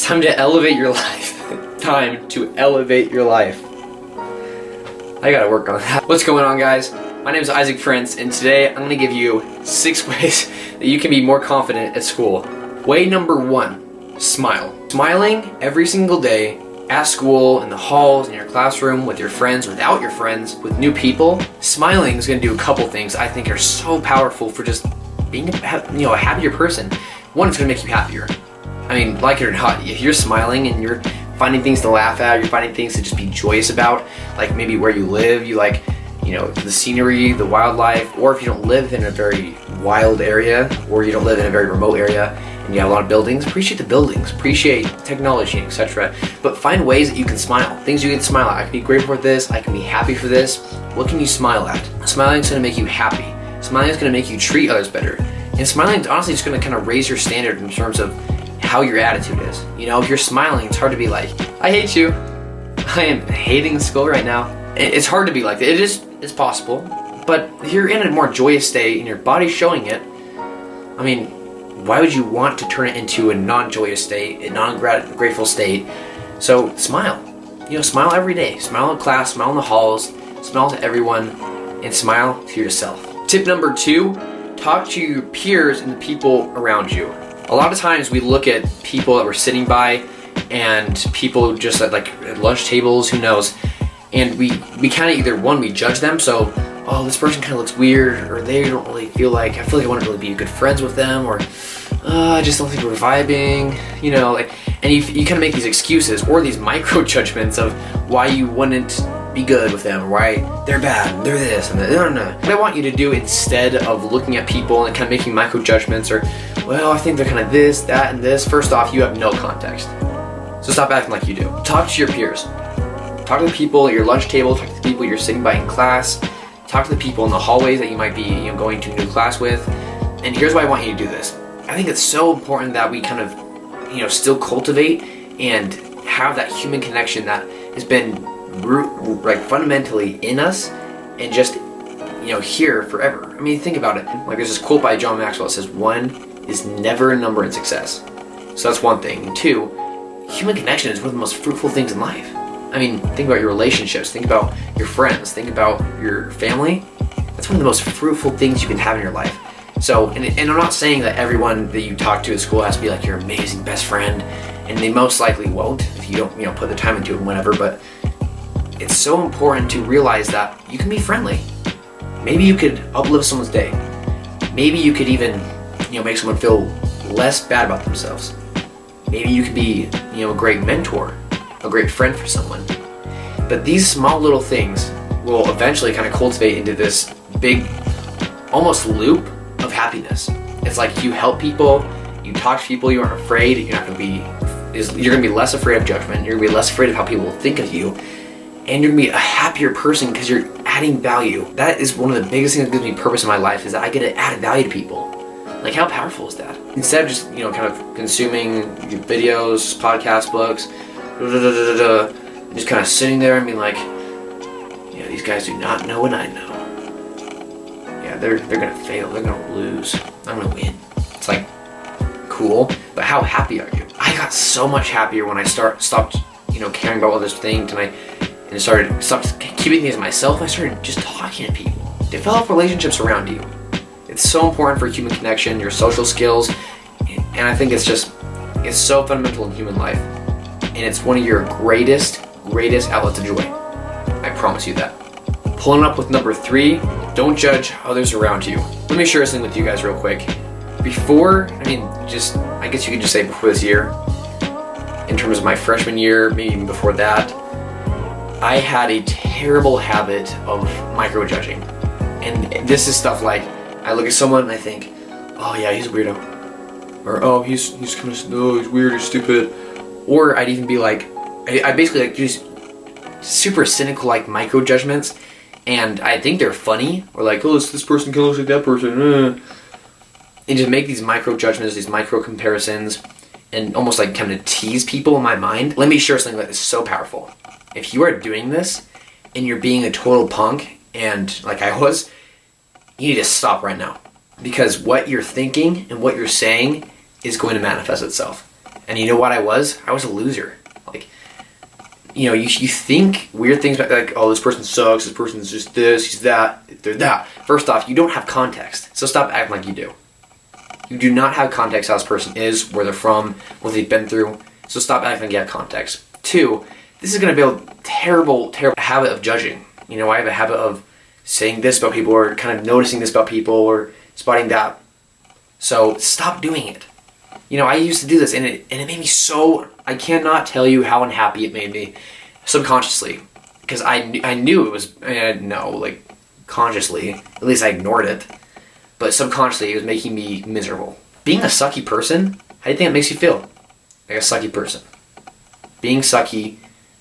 time to elevate your life. Time to elevate your life. I gotta work on that. What's going on, guys? My name is Isaac Prince, and today I'm gonna give you 6 ways that you can be more confident at school. Way number 1, smile. Smiling every single day at school, in the halls, in your classroom, with your friends, without your friends, with new people. Smiling is gonna do a couple things I think are so powerful for just being a happier person. One, it's gonna make you happier. I mean, like it or not, if you're smiling and you're finding things to laugh at, you're finding things to just be joyous about, like maybe where you live, you like, the scenery, the wildlife, or if you don't live in a very wild area, or you don't live in a very remote area, and you have a lot of buildings, appreciate the buildings, appreciate technology, etc. But find ways that you can smile, things you can smile at. I can be grateful for this, I can be happy for this. What can you smile at? Smiling is gonna make you happy. Smiling is gonna make you treat others better. And smiling is honestly just gonna kind of raise your standard in terms of how your attitude is. If you're smiling, it's hard to be like, I hate you. I am hating school right now. It's hard to be like that. It's possible, but if you're in a more joyous state and your body's showing it, I mean, why would you want to turn it into a non-joyous state, a non-grateful state? So smile. Smile every day. Smile in class, smile in the halls, smile to everyone, and smile to yourself. Tip number 2, talk to your peers and the people around you. A lot of times we look at people that we're sitting by and people just at lunch tables, who knows, and we kind of we judge them, so, oh, this person kind of looks weird, or they don't really feel like I wouldn't really be good friends with them, or I just don't think we're vibing, and you kind of make these excuses or these micro judgments of why you wouldn't be good with them, or why they're bad, they're this, and no. What I want you to do, instead of looking at people and kind of making micro judgments, or, well, I think they're kind of this, that, and this, first off, you have no context. So stop acting like you do. Talk to your peers. Talk to the people at your lunch table, talk to the people you're sitting by in class, talk to the people in the hallways that you might be going to a new class with. And here's why I want you to do this. I think it's so important that we kind of, still cultivate and have that human connection that has been fundamentally in us and just, here forever. I mean, think about it. There's this quote by John Maxwell that says, 1 is never a number in success. So that's one thing. And 2, human connection is one of the most fruitful things in life. I mean, think about your relationships, think about your friends, think about your family. That's one of the most fruitful things you can have in your life. So, and I'm not saying that everyone that you talk to at school has to be like your amazing best friend, and they most likely won't if you don't, put the time into it and whatever, but it's so important to realize that you can be friendly. Maybe you could uplift someone's day. Maybe you could even, make someone feel less bad about themselves. Maybe you could be, a great mentor, a great friend for someone. But these small little things will eventually kind of cultivate into this big, almost loop of happiness. It's like you help people, you talk to people, you aren't afraid, you're gonna be less afraid of judgment, you're gonna be less afraid of how people will think of you, and you're gonna be a happier person because you're adding value. That is one of the biggest things that gives me purpose in my life, is that I get to add value to people. Like, how powerful is that? Instead of just, kind of consuming videos, podcasts, books, just kind of sitting there and being like, these guys do not know what I know. Yeah, they're gonna fail, they're gonna lose, I'm gonna win. It's like, cool, but how happy are you? I got so much happier when I stopped, caring about all those things, and stopped keeping things to myself. I started just talking to people. Develop relationships around you. It's so important for human connection, your social skills, and I think it's so fundamental in human life. And it's one of your greatest outlets of joy. I promise you that. Pulling up with number 3, don't judge others around you. Let me share something with you guys real quick. I guess you could just say before this year, in terms of my freshman year, maybe even before that, I had a terrible habit of micro-judging. And this is stuff like, I look at someone and I think, oh yeah, he's a weirdo. Or, oh, he's kind of, no, he's weird, he's stupid. Or I'd even be like, I basically just super cynical micro judgments, and I think they're funny, or oh, this person kind of looks like that person, and just make these micro judgments, these micro comparisons, and almost kind of tease people in my mind. Let me share something that is so powerful. If you are doing this and you're being a total punk, and like I was, you need to stop right now. Because what you're thinking and what you're saying is going to manifest itself. And you know what I was? I was a loser. Like, you know, you think weird things about, like, oh, this person sucks, this person's just this, he's that, they're that. First off, you don't have context, so stop acting like you do. You do not have context how this person is, where they're from, what they've been through, so stop acting like you have context. 2, this is going to build a terrible habit of judging. You know, I have a habit of saying this about people, or kind of noticing this about people, or spotting that. So stop doing it. You know, I used to do this, and it made me so, I cannot tell you how unhappy it made me subconsciously, because I knew it was, no, like, consciously, at least I ignored it, but subconsciously it was making me miserable. Being a sucky person, how do you think it makes you feel? Like a sucky person. Being sucky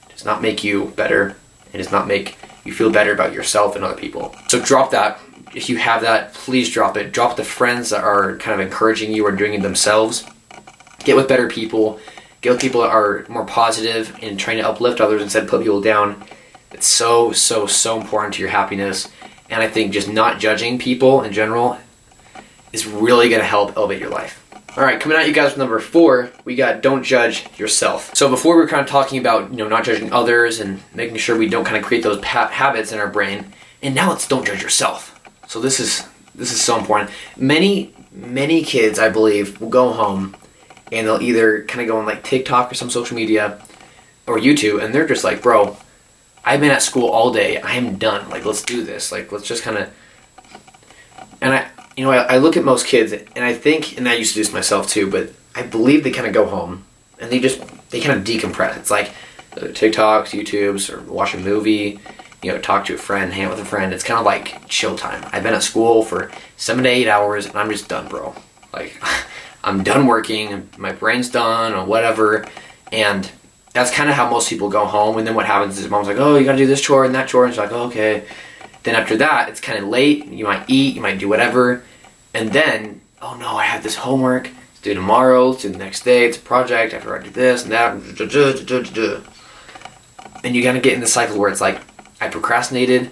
does not make you better, and does not make you feel better about yourself and other people. So drop that. If you have that, please drop it. Drop the friends that are kind of encouraging you or doing it themselves. Get with better people. Get with people that are more positive and trying to uplift others instead of put people down. It's so important to your happiness. And I think just not judging people in general is really going to help elevate your life. All right, coming at you guys with number 4, we got don't judge yourself. So before we were kind of talking about, you know, not judging others and making sure we don't kind of create those habits in our brain. And now it's don't judge yourself. So this is so important. Many kids, I believe, will go home and they'll either kind of go on like TikTok or some social media or YouTube, and they're just like, bro, I've been at school all day. I am done. Like, let's do this. Like, let's just kind of. And I look at most kids, and I think, and I used to do this myself too, but I believe they kind of go home and they kind of decompress. It's like TikToks, YouTubes, or watch a movie. You know, talk to a friend, hang out with a friend. It's kind of like chill time. I've been at school for 7 to 8 hours, and I'm just done, bro. Like, I'm done working, my brain's done, or whatever. And that's kind of how most people go home. And then what happens is mom's like, oh, you gotta do this chore and that chore. And she's like, oh, okay. Then after that, it's kind of late. You might eat, you might do whatever. And then, oh no, I have this homework. Let's do it tomorrow, let's do it the next day. It's a project, after I do this and that. And you kind of get in the cycle where it's like, I procrastinated,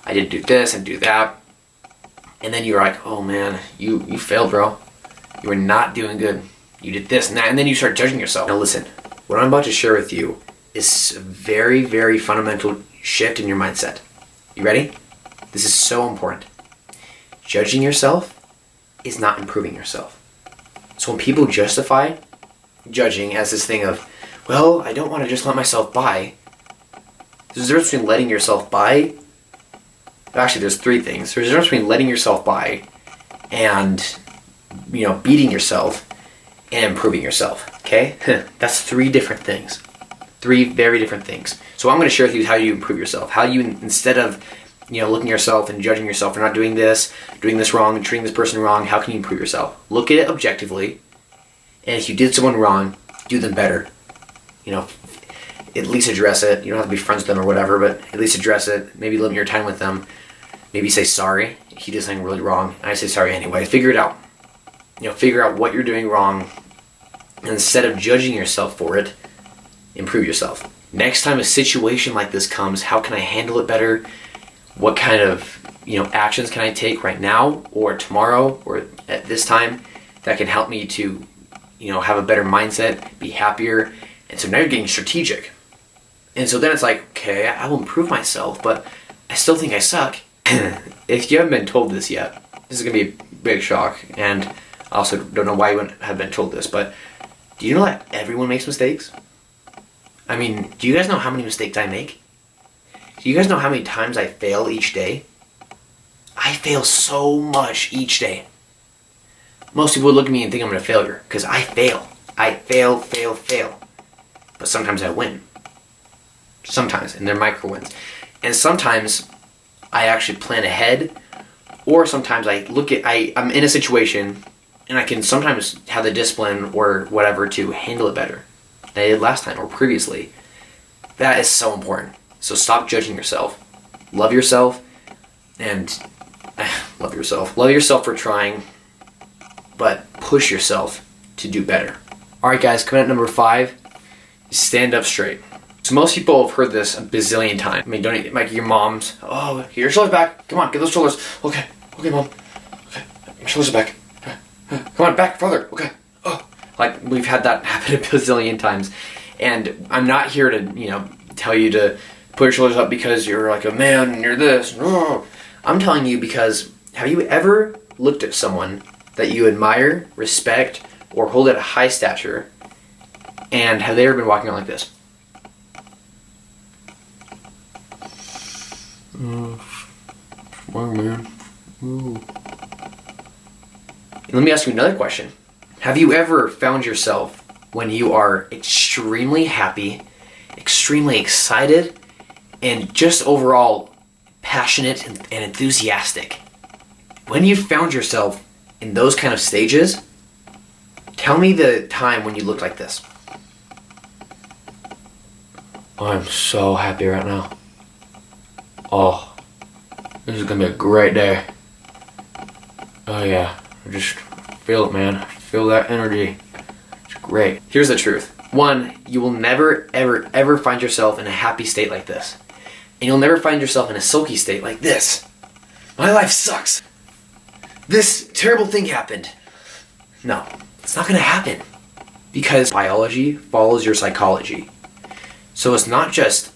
I didn't do this and do that, and then you're like, oh man, you failed, bro. You were not doing good. You did this and that, and then you start judging yourself. Now listen, what I'm about to share with you is a very fundamental shift in your mindset. You ready? This is so important. Judging yourself is not improving yourself. So when people justify judging as this thing of, well, I don't want to just let myself by. There's a difference between letting yourself by. Actually, there's 3 things. There's a difference between letting yourself by and, you know, beating yourself and improving yourself. Okay? That's 3 different things. 3 very different things. So what I'm going to share with you is how you improve yourself. How you, instead of, you know, looking at yourself and judging yourself for not doing this wrong, and treating this person wrong, how can you improve yourself? Look at it objectively. And if you did someone wrong, do them better. You know, at least address it. You don't have to be friends with them or whatever, but at least address it. Maybe limit your time with them. Maybe say sorry. He did something really wrong. I say sorry anyway. Figure it out. You know, figure out what you're doing wrong. And instead of judging yourself for it, improve yourself. Next time a situation like this comes, how can I handle it better? What kind of, you know, actions can I take right now or tomorrow or at this time that can help me to, you know, have a better mindset, be happier. And so now you're getting strategic. And so then it's like, okay, I will improve myself, but I still think I suck. If you haven't been told this yet, this is going to be a big shock. And I also don't know why you wouldn't have been told this, but do you know that everyone makes mistakes? I mean, do you guys know how many mistakes I make? Do you guys know how many times I fail each day? I fail so much each day. Most people would look at me and think I'm a failure, because I fail. I fail. But sometimes I win. Sometimes, and they're micro wins. And sometimes I actually plan ahead, or sometimes I look at, I'm in a situation and I can sometimes have the discipline or whatever to handle it better than I did last time or previously. That is so important. So stop judging yourself. Love yourself, and love yourself. Love yourself for trying, but push yourself to do better. Alright guys, coming at number 5, stand up straight. So most people have heard this a bazillion times. I mean, don't even, like your moms, oh, get your shoulders back. Come on, get those shoulders. Okay, mom. Okay, my shoulders are back. Come on, back further. Okay. Oh, Like, we've had that happen a bazillion times. And I'm not here to, tell you to put your shoulders up because you're like a man and you're this. No. I'm telling you because have you ever looked at someone that you admire, respect, or hold at a high stature, and have they ever been walking around like this? Smart man. Ooh. And let me ask you another question. Have you ever found yourself when you are extremely happy, extremely excited, and just overall passionate and enthusiastic? When you found yourself in those kind of stages, tell me the time when you looked like this. I'm so happy right now. Oh, this is gonna be a great day. Oh yeah, I just feel it, man. I feel that energy. It's great. Here's the truth. One, you will never, ever, ever find yourself in a happy state like this. And you'll never find yourself in a sulky state like this. My life sucks. This terrible thing happened. No, it's not gonna happen. Because biology follows your psychology. So it's not just,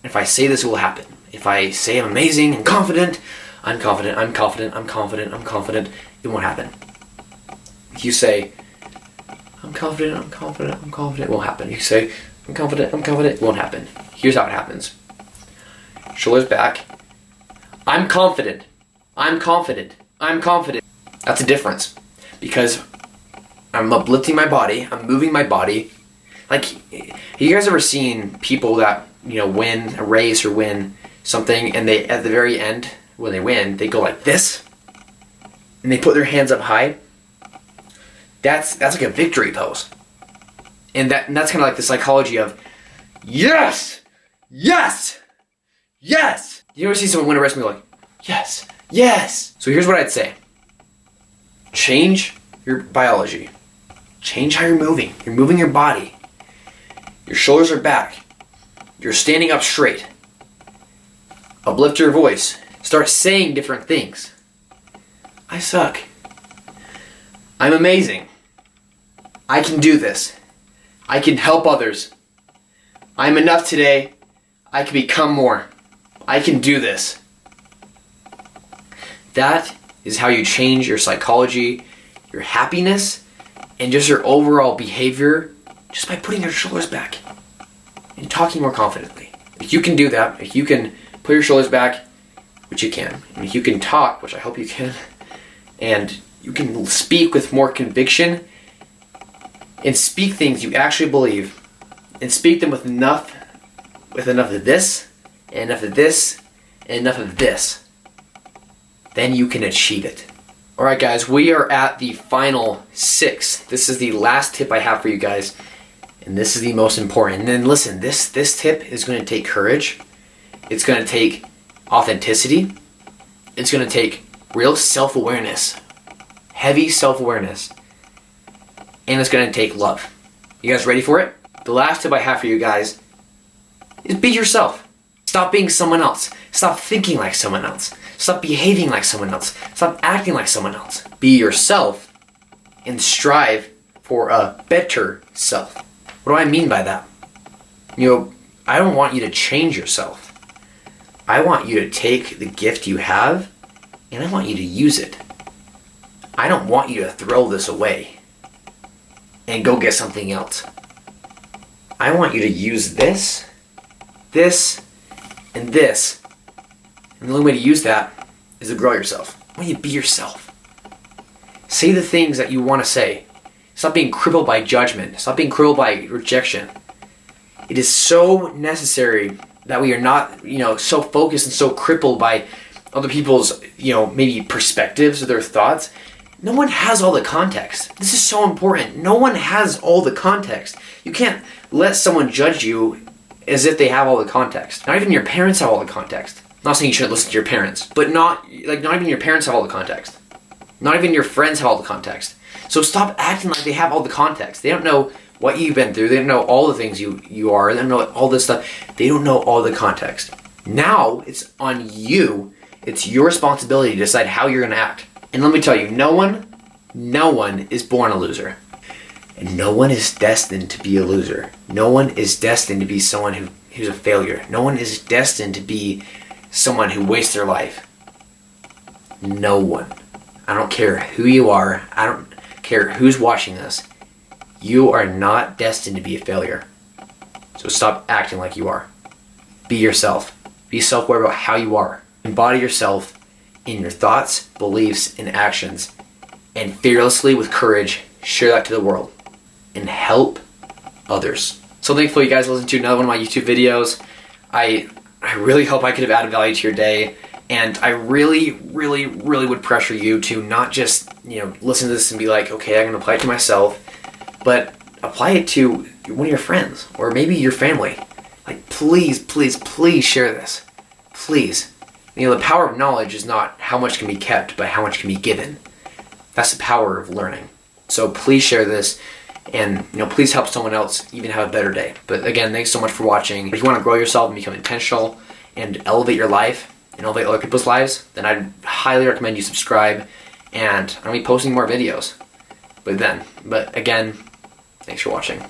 if I say this, it will happen. If I say I'm amazing and confident, I'm confident, I'm confident, I'm confident, I'm confident, it won't happen. If you say, I'm confident, I'm confident, I'm confident, it won't happen. You say, I'm confident, it won't happen. Here's how it happens. Shoulders back. I'm confident, I'm confident, I'm confident. That's a difference. Because I'm uplifting my body, I'm moving my body. Like, have you guys ever seen people that, win a race or win something, and they, at the very end, when they win, they go like this, and they put their hands up high? That's like a victory pose. And that's kind of like the psychology of, yes, yes, yes. You ever see someone win a race and be like, yes, yes. So here's what I'd say. Change your biology. Change how you're moving. You're moving your body. Your shoulders are back. You're standing up straight. Uplift your voice. Start saying different things. I suck. I'm amazing. I can do this. I can help others. I'm enough today. I can become more. I can do this. That is how you change your psychology, your happiness, and just your overall behavior, just by putting your shoulders back and talking more confidently. If you can do that, if you can put your shoulders back, which you can, and if you can talk, which I hope you can, and you can speak with more conviction and speak things you actually believe, and speak them with enough of this, and enough of this, and enough of this, then you can achieve it. Alright guys, we are at the final 6. This is the last tip I have for you guys, and this is the most important. And then listen, this tip is going to take courage. It's going to take authenticity. It's going to take real self-awareness, heavy self-awareness, and it's going to take love. You guys ready for it? The last tip I have for you guys is be yourself. Stop being someone else. Stop thinking like someone else. Stop behaving like someone else. Stop acting like someone else. Be yourself and strive for a better self. What do I mean by that? I don't want you to change yourself. I want you to take the gift you have and I want you to use it. I don't want you to throw this away and go get something else. I want you to use this, and this. And the only way to use that is to grow yourself. I want you to be yourself. Say the things that you want to say. Stop being crippled by judgment. Stop being crippled by rejection. It is so necessary that we are not, so focused and so crippled by other people's, maybe perspectives or their thoughts. No one has all the context. This is so important. No one has all the context. You can't let someone judge you as if they have all the context. Not even your parents have all the context. I'm not saying you shouldn't listen to your parents, but not even your parents have all the context. Not even your friends have all the context. So stop acting like they have all the context. They don't know what you've been through. They don't know all the things you are. They don't know all this stuff. They don't know all the context. Now it's on you. It's your responsibility to decide how you're going to act. And let me tell you, no one is born a loser. And no one is destined to be a loser. No one is destined to be someone who's a failure. No one is destined to be someone who wastes their life. No one. I don't care who you are. I don't care who's watching this. You are not destined to be a failure. So stop acting like you are. Be yourself. Be self-aware about how you are. Embody yourself in your thoughts, beliefs, and actions. And fearlessly, with courage, share that to the world. And help others. So thankful you guys listened to another one of my YouTube videos. I really hope I could have added value to your day. And I really would pressure you to not just, listen to this and be like, okay, I'm going to apply it to myself, but apply it to one of your friends or maybe your family. Like, please share this. Please. The power of knowledge is not how much can be kept, but how much can be given. That's the power of learning. So please share this. And please help someone else even have a better day. But again, thanks so much for watching. If you want to grow yourself and become intentional and elevate your life and elevate other people's lives, then I'd highly recommend you subscribe. And I'm going to be posting more videos. But again, thanks for watching.